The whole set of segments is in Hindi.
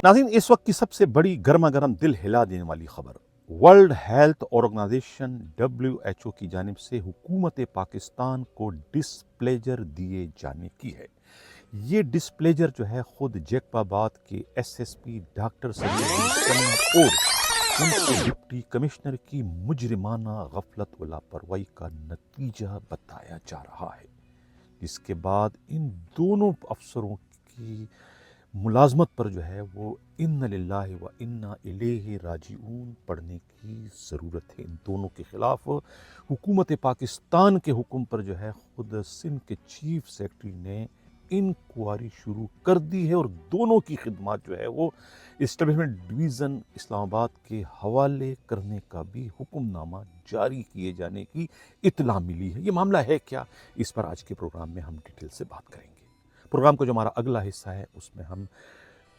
नाज़रीन, इस वक्त की सबसे बड़ी गर्मा गर्म दिल हिला देने वाली खबर वर्ल्ड हेल्थ ऑर्गेनाइजेशन WHO की जानिब से हुकूमत पाकिस्तान को डिस्प्लेजर दिए जाने की है। ये डिस्प्लेजर जो है खुद जैकबाबाद के SSP डॉक्टर सलीम और उनके डिप्टी कमिश्नर की मुजरिमाना गफलत व लापरवाही का नतीजा बताया जा रहा है, जिसके बाद इन दोनों अफसरों की मुलाजमत पर जो है वो इन्ना लिल्लाहि व इन्ना इलैहि राजिऊन पढ़ने की ज़रूरत है। इन दोनों के ख़िलाफ़ हुकूमत पाकिस्तान के हुक्म पर जो है ख़ुद सिंध के चीफ सेक्रेटरी ने इंक्वायरी शुरू कर दी है और दोनों की खिदमत जो है वो इस्टेब्लिशमेंट डिवीज़न इस्लामाबाद के हवाले करने का भी हुक्मनामा जारी किए जाने की इत्तला मिली है। ये मामला है क्या, इस पर आज के प्रोग्राम में हम डिटेल से बात करेंगे। प्रोग्राम का जो हमारा अगला हिस्सा है उसमें हम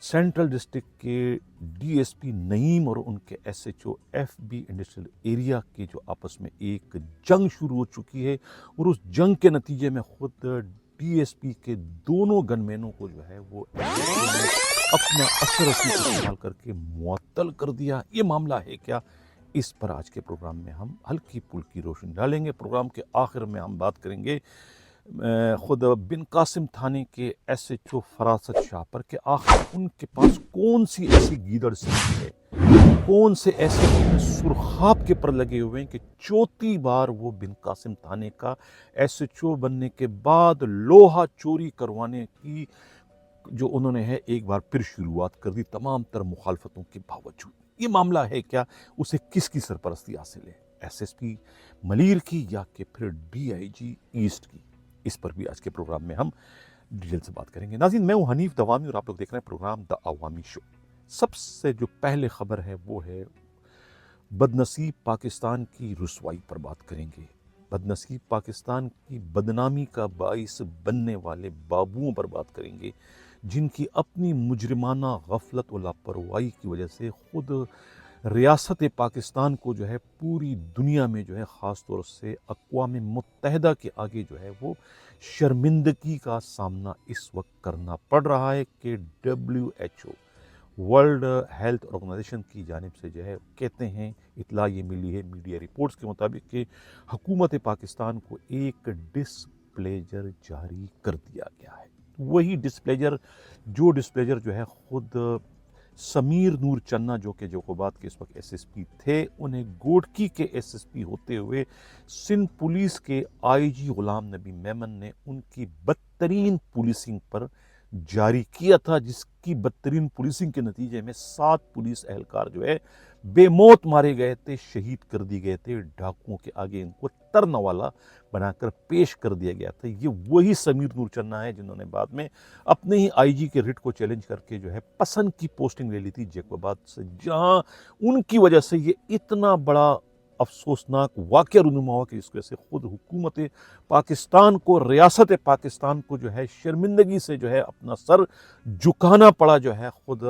सेंट्रल डिस्ट्रिक्ट के DSP नईम और उनके SHO FB इंडस्ट्रियल एरिया के जो आपस में एक जंग शुरू हो चुकी है और उस जंग के नतीजे में खुद DSP के दोनों गनमैनों को जो है वो अपना असर इस्तेमाल करके मुअत्तल कर दिया। ये मामला है क्या, इस पर आज के प्रोग्राम में हम हल्की फुल्की रोशनी डालेंगे। प्रोग्राम के आखिर में हम बात करेंगे खुद बिन कासिम थाने के SHO फरासत शाह पर कि आखिर उनके पास कौन सी ऐसी गीदड़ सिंह है, कौन से ऐसे सुरखाब के पर लगे हुए हैं कि चौथी बार वो बिन कासिम थाने का SHO बनने के बाद लोहा चोरी करवाने की जो उन्होंने है एक बार फिर शुरुआत कर दी तमाम तर मुखालफतों के बावजूद। ये मामला है क्या, उसे किसकी सरपरस्ती हासिल है, SSP मलीर की या कि फिर DIG ईस्ट की, इस पर भी आज के प्रोग्राम में हम डिटेल से बात करेंगे। नाज़रीन, मैं हूं हनीफ दवामी और आप लोग देख रहे हैं प्रोग्राम द अवामी शो। सबसे जो पहले खबर है वो है बदनसीब पाकिस्तान की रुसवाई पर बात करेंगे। बदनसीब पाकिस्तान की बदनामी का बाइस बनने वाले बाबुओं पर बात करेंगे, जिनकी अपनी मुजरिमाना गफलत और लापरवाही की वजह से खुद रियासत पाकिस्तान को जो है पूरी दुनिया में जो है ख़ास तौर से अक़वाम मुत्तहिदा के आगे जो है वो शर्मिंदगी का सामना इस वक्त करना पड़ रहा है कि WHO वर्ल्ड हेल्थ ऑर्गेनाइजेशन की जानिब से जो है कहते हैं, इतला ये मिली है मीडिया रिपोर्ट्स के मुताबिक कि हुकूमत पाकिस्तान को एक डिस्प्लेजर जारी कर दिया गया है। वही डिस्प्लेजर जो है खुद समीर नूर चन्ना जो कि जोकोबाद के इस वक्त SSP थे, उन्हें गोडकी के SSP होते हुए सिंध पुलिस के IG गुलाम नबी मेमन ने उनकी बदतरीन पुलिसिंग पर जारी किया था, जिसकी बदतरीन पुलिसिंग के नतीजे में 7 पुलिस एहलकार जो है बेमौत मारे गए थे, शहीद कर दिए गए थे। डाकुओं के आगे इनको तरनवाला बनाकर पेश कर दिया गया था। ये वही समीर नूर चन्ना है जिन्होंने बाद में अपने ही IG के रिट को चैलेंज करके जो है पसंद की पोस्टिंग ले ली थी जैकोबाद से, जहां उनकी वजह से ये इतना बड़ा अफसोसनाक वाक़या रूनुमा हुआ कि इसकी वजह से खुद हुकूमत पाकिस्तान को, रियासत पाकिस्तान को जो है शर्मिंदगी से जो है अपना सर झुकाना पड़ा जो है खुद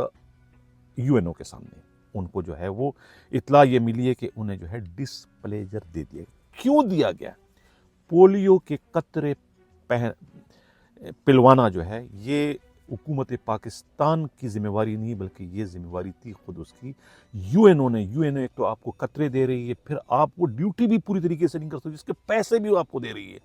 UNO के सामने। उनको जो है वो इतला ये मिली है कि उन्हें जो है डिस्प्लेजर दे दिया। क्यों दिया गया? पोलियो के कतरे पिलवाना जो है ये हुकूमत पाकिस्तान की जिम्मेवारी नहीं, बल्कि ये जिम्मेवारी थी खुद उसकी UNO ने। UNO एक तो आपको कतरे दे रही है, फिर आप वो ड्यूटी भी पूरी तरीके से नहीं कर सकते, जिसके पैसे भी वो आपको दे रही है,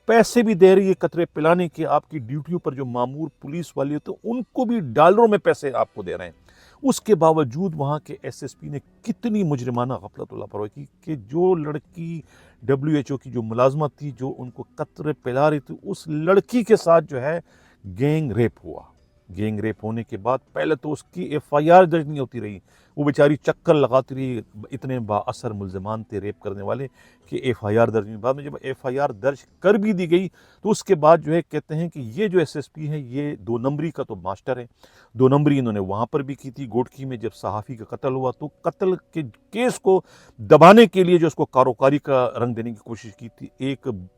पैसे भी दे रही है कतरे पिलाने के। आपकी ड्यूटियों पर जो मामूर पुलिस वाले होते हैं उनको भी डॉलरों में पैसे आपको दे रहे हैं। उसके बावजूद वहाँ के SSP ने कितनी मुजरिमाना गफलत और लापरवाही की कि जो लड़की WHO की जो मुलाजमत थी, जो उनको कतरे पिला रही थी, उस लड़की के साथ जो है गैंग रेप हुआ। गैंग रेप होने के बाद पहले तो उसकी FIR दर्ज नहीं होती रही, वो बेचारी चक्कर लगाती रही, इतने बाअसर मुल्ज़िमान थे रेप करने वाले कि FIR दर्ज नहीं। बाद में जब FIR दर्ज कर भी दी गई तो उसके बाद जो है कहते हैं कि ये जो SSP है ये 2 नंबरी का तो मास्टर है। 2 नंबरी इन्होंने वहाँ पर भी की थी गोडकी में, जब सहाफ़ी का कत्ल हुआ तो कत्ल के केस को दबाने के लिए जो उसको कारोकारी का रंग देने की कोशिश की थी, एक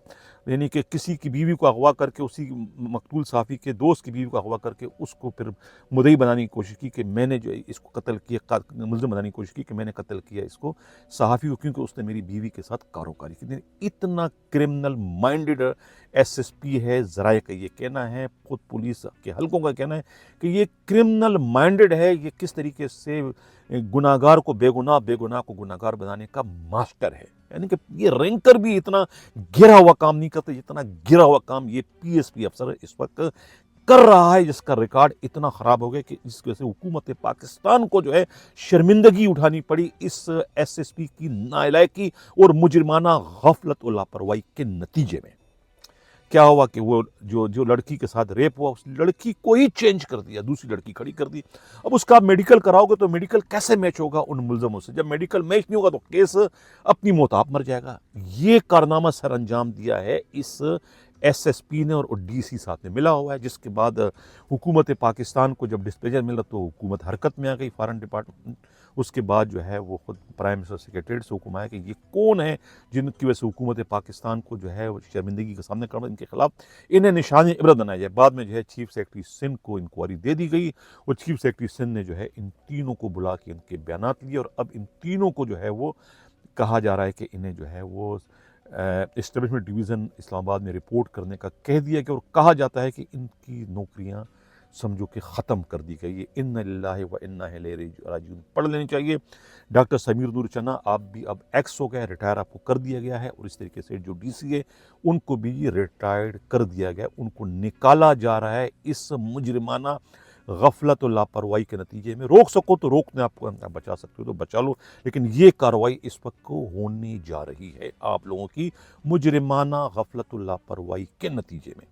यानी कि किसी की बीवी को अगवा करके, उसी मकतूल सहाफ़ी के दोस्त की बीवी को अगवा करके उसको फिर मुद्दई बनाने की कोशिश की कि मैंने जो है इसको कत्ल किया, मुल्ज़िम बनाने की कोशिश की कि मैंने कत्ल किया इसको सहाफ़ी को, क्योंकि उसने मेरी बीवी के साथ कारोकारी की। इतना क्रिमिनल माइंडेड एसएसपी है, ज़राए का ये कहना है, खुद पुलिस के हलकों का कहना है कि ये क्रिमिनल माइंडेड है, ये किस तरीके से गुनाहगार को बेगुनाह, बेगुनाह को गुनाहगार बनाने का मास्टर है। यानी कि ये रैंकर भी इतना गिरा हुआ काम नहीं करते जितना गिरा हुआ काम ये पीएसपी अफसर इस वक्त कर रहा है, जिसका रिकॉर्ड इतना खराब हो गया कि जिसकी वजह से हुकूमत पाकिस्तान को जो है शर्मिंदगी उठानी पड़ी इस एसएसपी की नालायकी और मुजरिमाना गफलत और लापरवाही के नतीजे में। क्या हुआ कि वो जो जो लड़की के साथ रेप हुआ, उस लड़की को ही चेंज कर दिया, दूसरी लड़की खड़ी कर दी। अब उसका मेडिकल कराओगे तो मेडिकल कैसे मैच होगा उन मुलजमों से? जब मेडिकल मैच नहीं होगा तो केस अपनी मौत आप मर जाएगा। ये कारनामा सर अंजाम दिया है इस एसएसपी ने और डीसी साथ में मिला हुआ है, जिसके बाद हुकूमत पाकिस्तान को जब डिस्प्लेजर मिला तो हुकूमत हरकत में आ गई, फॉरेन डिपार्टमेंट। उसके बाद जो है वो खुद प्राइम मिनिस्टर सेक्रेटरीट से हुक्म आया कि ये कौन है जिनकी वजह से हुकूमत पाकिस्तान को जो है वो शर्मिंदगी के सामने करना, इनके खिलाफ इन्हें निशान इबरत बनाया जाए। बाद में जो है चीफ सेक्रेटरी सिंध को इंक्वायरी दे दी गई और चीफ सेक्रेटरी सिंध ने जो है इन तीनों को बुला के इनके बयानात लिए और अब इन तीनों को जो है वो कहा जा रहा है कि इन्हें जो है वो एस्टेब्लिशमेंट डिवीज़न इस्लामाबाद में रिपोर्ट करने का कह दिया गया और कहा जाता है कि इनकी नौकरियां समझो कि ख़त्म कर दी गई है। इन्ना लिल्लाहि व इन्ना इलैहि राजिऊन पढ़ लेनी चाहिए। डॉक्टर समीर नूर चन्ना आप भी अब एक्स हो गया, रिटायर आपको कर दिया गया है और इस तरीके से जो डीसी है उनको भी रिटायर्ड कर दिया गया, उनको निकाला जा रहा है इस मुजरिमाना गफलत और लापरवाही के नतीजे में। रोक सको तो रोकने आपको बचा सकते हो तो बचा लो, लेकिन ये कार्रवाई इस वक्त को होने जा रही है आप लोगों की मुजरिमाना गफलत और लापरवाही के नतीजे में।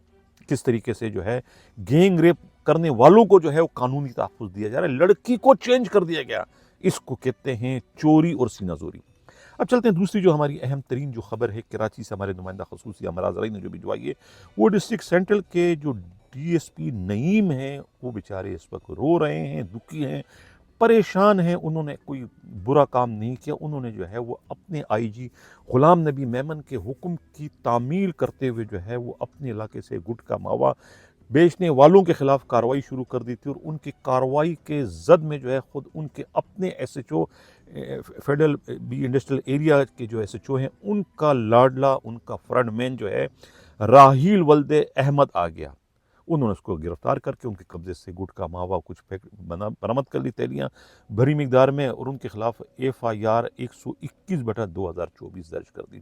किस तरीके से जो है गैंग रेप करने वालों को जो है वो कानूनी तहफ़्फ़ुज़ दिया जा रहा है, लड़की को चेंज कर दिया गया, इसको कहते हैं चोरी और सीनाजोरी। अब चलते हैं दूसरी जो हमारी अहम तरीन जो खबर है, कराची से हमारे नुमाइंदा खसूसी अमराज रई ने जो भिजवाई है, वो डिस्ट्रिक्ट सेंट्रल के जो डीएसपी नईम हैं वो बेचारे इस वक्त रो रहे हैं, दुखी हैं, परेशान हैं। उन्होंने कोई बुरा काम नहीं किया, उन्होंने जो है वो अपने आईजी गुलाम नबी मेमन के हुक्म की तामील करते हुए जो है वो अपने इलाके से गुटखा मावा बेचने वालों के खिलाफ कार्रवाई शुरू कर दी थी और उनकी कार्रवाई के जद में जो है खुद उनके अपने SHO Federal B industrial area के जो एसएचओ हैं उनका लाडला, उनका फ्रंटमैन जो है राहील वल्दे अहमद आ गया। उन्होंने उसको गिरफ्तार करके उनके कब्जे से गुटखा मावा कुछ बरामद कर ली, थैलियाँ भरी मिकदार में, और उनके खिलाफ FIR 121/2024 दर्ज कर दी।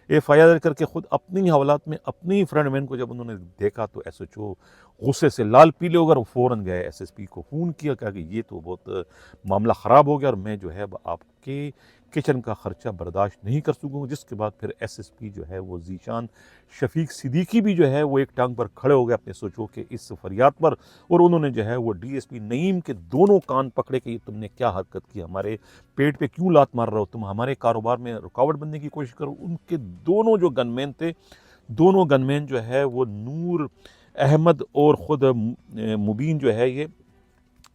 FIR करके खुद अपनी ही हवालात में अपने ही फ्रंटमैन को जब उन्होंने देखा तो एसएचओ गुस्से से लाल पीले होकर फ़ौरन गए एसएसपी को फ़ोन किया, कहा कि ये तो बहुत मामला ख़राब हो गया और मैं जो है आपके किचन का ख़र्चा बर्दाश्त नहीं कर सकूँगा। जिसके बाद फिर एसएसपी जो है वो ज़ीशान शफीक सिद्दीकी भी जो है वो एक टांग पर खड़े हो गए अपने एसएचओ के इस फरियाद पर, और उन्होंने जो है वो डीएसपी नईम के दोनों कान पकड़े कि ये तुमने क्या हरकत की, हमारे पेट पे क्यों लात मार रहे हो, तुम हमारे कारोबार में रुकावट बनने की कोशिश करो। उनके दोनों जो गनमैन थे, दोनों गनमैन जो है वो नूर अहमद और ख़ुद मुबीन जो है, ये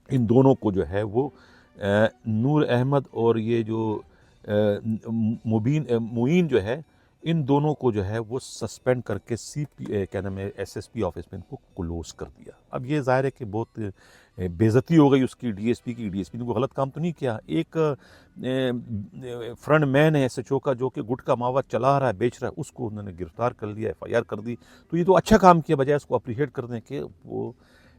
इन दोनों को जो है वो नूर अहमद और ये जो मुईन जो है, इन दोनों को जो है वो सस्पेंड करके क्या नाम है एसएसपी ऑफिस में इनको क्लोज कर दिया। अब ये ज़ाहिर है कि बहुत बेइज्जती हो गई उसकी डीएसपी की। डीएसपी ने कोई गलत काम तो नहीं किया, एक फ्रंट मैन है एसएचओ का जो कि गुटखा मावा चला रहा है, बेच रहा है, उसको उन्होंने गिरफ्तार कर लिया, FIR कर दी। तो ये तो अच्छा काम किया, बजाय उसको अप्रिशिएट करने के वो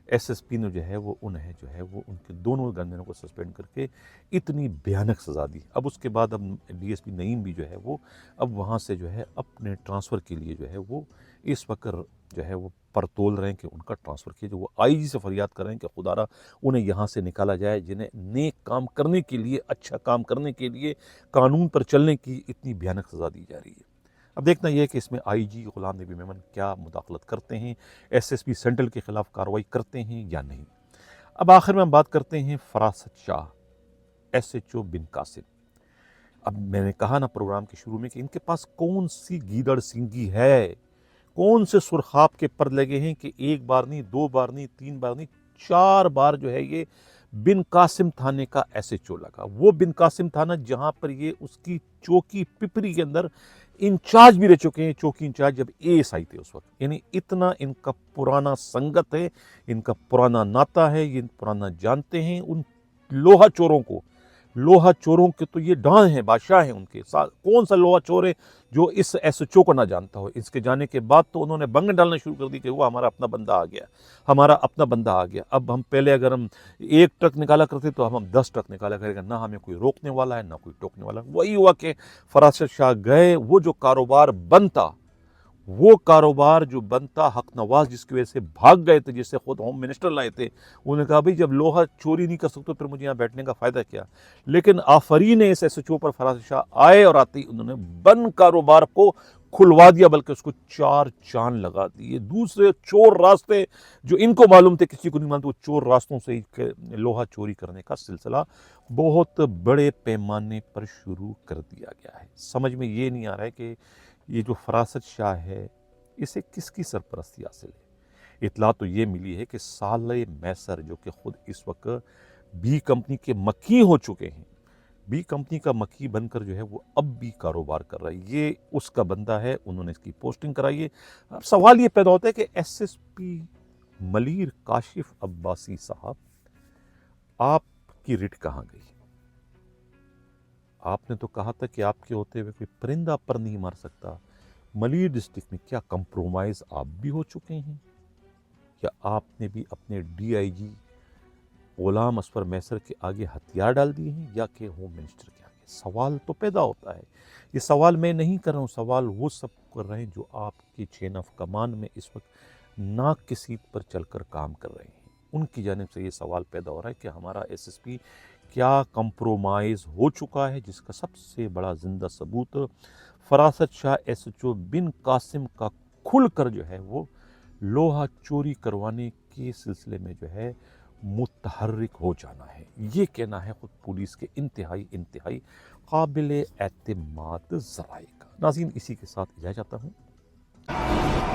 एसएसपी ने जो है वो उन्हें जो है वो उनके दोनों गनमैनों को सस्पेंड करके इतनी भयानक सज़ा दी। अब उसके बाद अब डीएसपी नईम भी जो है वो अब वहाँ से जो है अपने ट्रांसफ़र के लिए जो है वो इस वक्त जो है वो परतोल रहे हैं कि उनका ट्रांसफ़र किया। जो वो आईजी से फरियाद कर रहे हैं कि खुदारा उन्हें यहाँ से निकाला जाए, जिन्हें नेक काम करने के लिए, अच्छा काम करने के लिए, कानून पर चलने की इतनी भयानक सज़ा दी जा रही है। अब देखना यह है कि इसमें आईजी गुलाम नबी मेमन क्या मुदाखलत करते हैं, एसएसपी सेंट्रल के खिलाफ कार्रवाई करते हैं या नहीं। अब आखिर में हम बात करते हैं फरासत शाह, SHO बिन कासिम। अब मैंने कहा ना प्रोग्राम के शुरू में कि इनके पास कौन सी गीदड़ सिंगी है, कौन से सुरखाब के पर लगे हैं कि एक बार नहीं, 2 बार नहीं, 3 बार नहीं, 4 बार जो है ये बिन कासिम थाने का SHO लगा। वो बिन कासिम थाना जहाँ पर ये उसकी चौकी पिपरी के अंदर इंचार्ज भी रह चुके हैं, चौकी इंचार्ज जब एएसआई थे उस वक्त। यानी इतना इनका पुराना संगत है, इनका पुराना नाता है, ये पुराना जानते हैं उन लोहा चोरों को। लोहा चोरों के तो ये डॉन है, बादशाह है उनके साथ। कौन सा लोहा चोर है जो इस एसएचओ को ना जानता हो। इसके जाने के बाद तो उन्होंने बंग डालना शुरू कर दी कि वो हमारा अपना बंदा आ गया, हमारा अपना बंदा आ गया। अब हम पहले अगर हम एक ट्रक निकाला करते तो हम 10 ट्रक निकाला करेगा, ना हमें कोई रोकने वाला है ना कोई टोकने वाला। वही हुआ कि फरासत शाह गए, वो जो कारोबार बनता, वो कारोबार जो बनता, हक नवाज जिसकी वजह से भाग गए थे, जिससे खुद होम मिनिस्टर लाए थे, उन्होंने कहा भाई जब लोहा चोरी नहीं कर सकते फिर मुझे यहाँ बैठने का फायदा क्या। लेकिन आफरीन ने इस एसएचओ पर फरासत शाह आए और आते ही उन्होंने बंद कारोबार को खुलवा दिया, बल्कि उसको 4 चांद लगा दिए। दूसरे चोर रास्ते जो इनको मालूम थे, किसी को नहीं मालूम, वो चोर रास्तों से ही लोहा चोरी करने का सिलसिला बहुत बड़े पैमाने पर शुरू कर दिया गया है। समझ में ये नहीं आ रहा है कि ये जो फरासत शाह है इसे किसकी सरपरस्ती हासिल है। इतला तो ये मिली है कि साले मैसर जो कि खुद इस वक्त बी कंपनी के मक्खी हो चुके हैं, बी कंपनी का मक्खी बनकर जो है वो अब भी कारोबार कर रहा है, ये उसका बंदा है, उन्होंने इसकी पोस्टिंग कराई है। अब सवाल ये पैदा होता है कि एसएसपी मलीर काशिफ अब्बासी साहब, आपकी रिट कहाँ गई। आपने तो कहा था कि आपके होते हुए कोई परिंदा पर नहीं मार सकता। मलीर डिस्ट्रिक्ट में क्या कंप्रोमाइज आप भी हो चुके हैं, या आपने भी अपने डीआईजी गुलाम असफर मैसर के आगे हथियार डाल दिए हैं, या कि होम मिनिस्टर के आगे। सवाल तो पैदा होता है। ये सवाल मैं नहीं कर रहा हूँ, सवाल वो सब कर रहे हैं जो आपकी चेन ऑफ कमान में इस वक्त नाक की सीट पर चलकर काम कर रहे हैं। उनकी जानिब से ये सवाल पैदा हो रहा है कि हमारा एसएसपी क्या कंप्रोमाइज़ हो चुका है, जिसका सबसे बड़ा जिंदा सबूत फरासत शाह एसएचओ बिन कासिम का खुलकर जो है वो लोहा चोरी करवाने के सिलसिले में जो है मुतहर्रिक हो जाना है। ये कहना है खुद पुलिस के इंतहाई काबिल एतमाद ज़राए का। नाज़रीन, इसी के साथ इजाज़त चाहता हूँ।